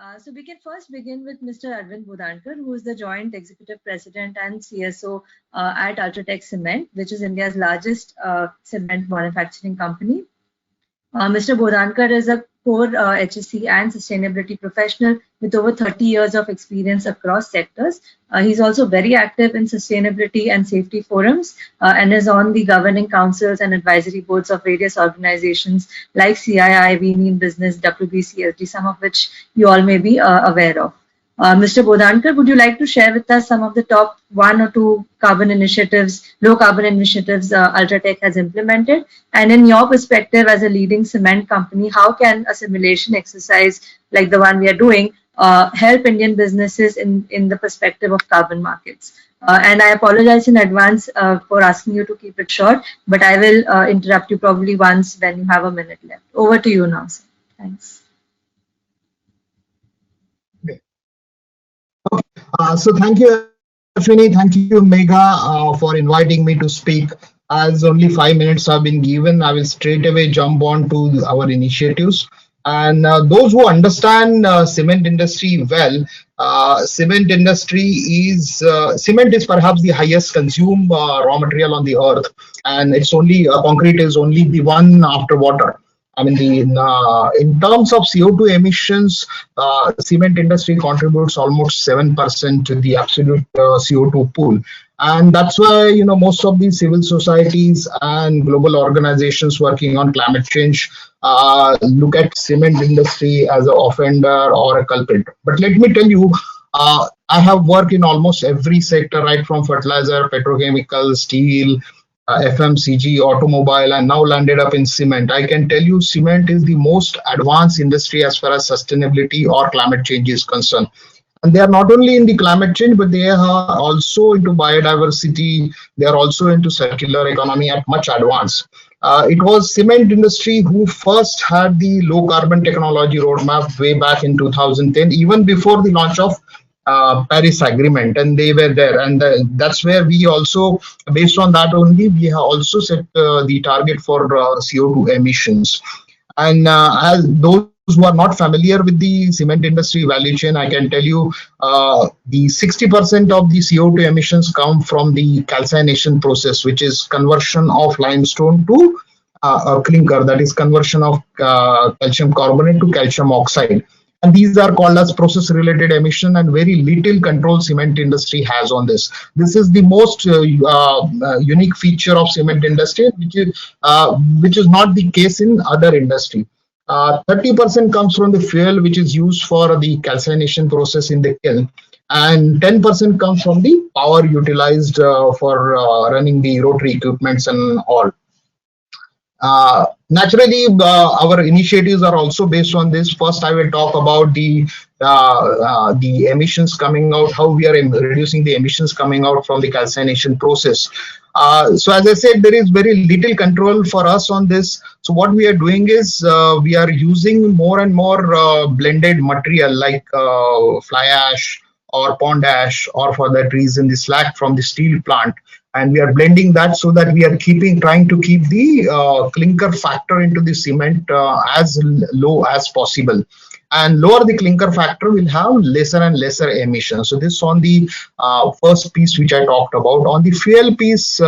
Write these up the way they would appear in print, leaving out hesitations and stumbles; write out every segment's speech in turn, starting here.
So we can first begin with Mr. Arvind Bodhankar, who is the Joint Executive President and CSO at UltraTech Cement, which is India's largest cement manufacturing company. Mr. Bodhankar is a core HSE and sustainability professional with over 30 years of experience across sectors. He's also very active in sustainability and safety forums and is on the governing councils and advisory boards of various organizations like CII, We Mean Business, WBCSD, some of which you all may be aware of. Mr. Bodhankar, would you like to share with us some of the top 1 or 2 carbon initiatives, low carbon initiatives UltraTech has implemented? And in your perspective as a leading cement company, how can a simulation exercise like the one we are doing help Indian businesses in the perspective of carbon markets? And I apologize in advance for asking you to keep it short, but I will interrupt you probably once when you have a minute left. Over to you now, sir. Thanks. So thank you, Ashwini. Thank you, Megha, for inviting me to speak. As only 5 minutes have been given, I will straight away jump on to our initiatives. And those who understand cement industry well, cement is perhaps the highest consumed raw material on the earth, and it's only concrete is only the one after water. I mean, in terms of CO2 emissions, cement industry contributes almost 7% to the absolute CO2 pool. And that's why, most of these civil societies and global organizations working on climate change look at cement industry as an offender or a culprit. But let me tell you, I have worked in almost every sector, right from fertilizer, petrochemical, steel, FMCG, automobile, and now landed up in cement. I can tell you cement is the most advanced industry as far as sustainability or climate change is concerned. And they are not only in the climate change, but they are also into biodiversity. They are also into circular economy at much advance. It was cement industry who first had the low carbon technology roadmap way back in 2010, even before the launch of Paris Agreement, and they were there, and that's where we also, based on that only, we have also set the target for CO2 emissions. And as those who are not familiar with the cement industry value chain, I can tell you the 60% of the CO2 emissions come from the calcination process, which is conversion of limestone to clinker, that is conversion of calcium carbonate to calcium oxide. And these are called as process-related emission, and very little control cement industry has on this. This is the most unique feature of cement industry, which is not the case in other industry. 30% comes from the fuel which is used for the calcination process in the kiln, and 10% comes from the power utilized for running the rotary equipments and all. Naturally, our initiatives are also based on this. First, I will talk about the emissions coming out, how we are reducing the emissions coming out from the calcination process. So as I said, there is very little control for us on this. So what we are doing is we are using more and more blended material like fly ash or pond ash, or for that reason the slag from the steel plant. And we are blending that so that we are trying to keep the clinker factor into the cement as low as possible. And lower the clinker factor will have lesser and lesser emissions. So this on the first piece which I talked about. On the fuel piece,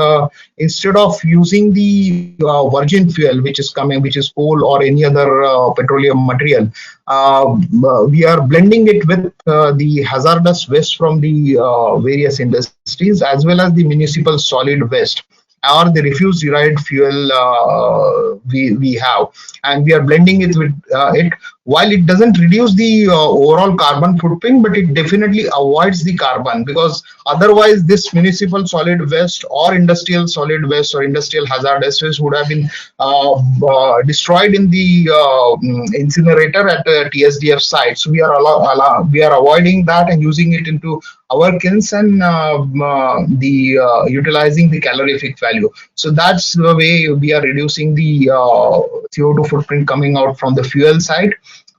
instead of using the virgin fuel which is coal or any other petroleum material, we are blending it with the hazardous waste from the various industries, as well as the municipal solid waste or the refuse derived fuel we have, and we are blending it with it. While it doesn't reduce the overall carbon footprint, but it definitely avoids the carbon, because otherwise this municipal solid waste or industrial solid waste or industrial hazardous waste would have been destroyed in the incinerator at the TSDF site. So we are avoiding that and using it into our kilns and utilizing the calorific value. So that's the way we are reducing the CO2 footprint coming out from the fuel side.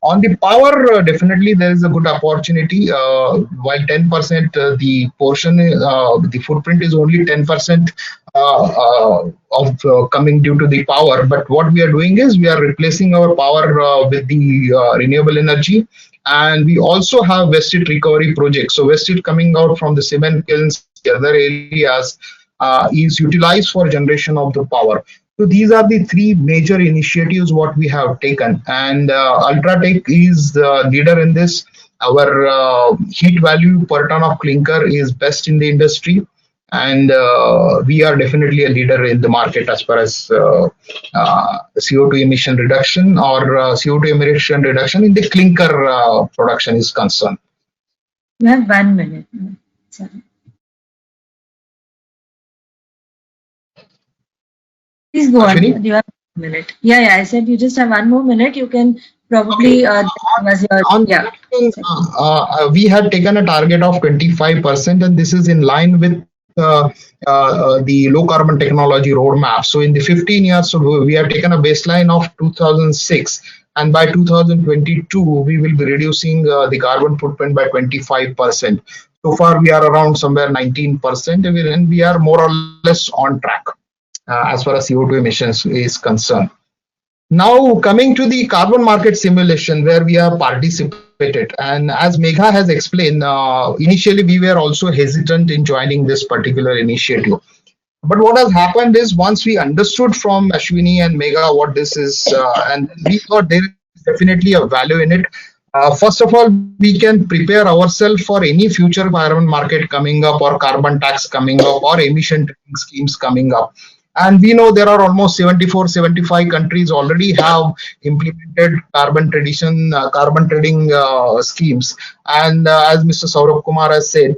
On the power, definitely there is a good opportunity. While 10% the portion, the footprint is only 10% of coming due to the power. But what we are doing is we are replacing our power with the renewable energy. And we also have waste heat recovery projects. So waste heat coming out from the cement kilns, the other areas, is utilized for generation of the power. So these are the three major initiatives what we have taken, and Ultratech is the leader in this. Our heat value per ton of clinker is best in the industry, and we are definitely a leader in the market as far as CO2 emission reduction or CO2 emission reduction in the clinker production is concerned. You have 1 minute. Sorry. Please go Ashwini? on. You have 1 minute. Yeah. I said you just have 1 more minute. You can probably we had taken a target of 25%, and this is in line with the low carbon technology roadmap. So in the 15 years, so we have taken a baseline of 2006, and by 2022 we will be reducing the carbon footprint by 25%. So far we are around somewhere 19%, and we are more or less on track as far as CO2 emissions is concerned. Now coming to the carbon market simulation, where we have participated, and as Megha has explained, initially we were also hesitant in joining this particular initiative. But what has happened is, once we understood from Ashwini and Megha what this is, and we thought there is definitely a value in it. First of all, we can prepare ourselves for any future carbon market coming up, or carbon tax coming up, or emission trading schemes coming up. And we know there are almost 74, 75 countries already have implemented carbon trading schemes. And as Mr. Saurabh Kumar has said,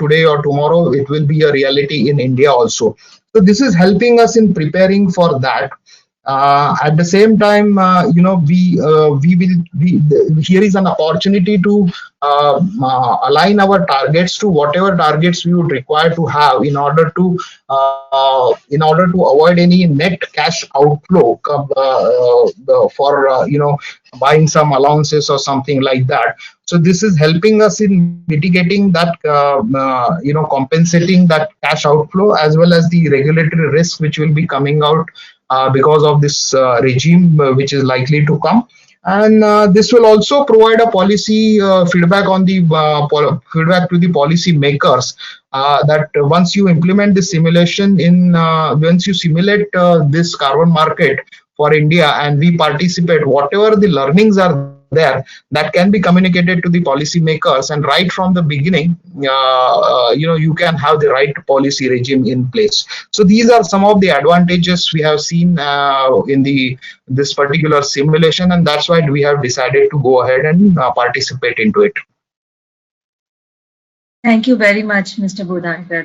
today or tomorrow, it will be a reality in India also. So this is helping us in preparing for that. At the same time, here is an opportunity to align our targets to whatever targets we would require to have in order to avoid any net cash outflow for buying some allowances or something like that. So this is helping us in mitigating that, compensating that cash outflow, as well as the regulatory risk which will be coming out because of this regime which is likely to come. And this will also provide a policy feedback on the feedback to the policy makers, that once you implement the simulation once you simulate this carbon market for India and we participate, whatever the learnings are there, that can be communicated to the policy makers, and right from the beginning, you can have the right policy regime in place. So these are some of the advantages we have seen in this particular simulation, and that's why we have decided to go ahead and participate into it. Thank you very much, Mr. Bhudankar.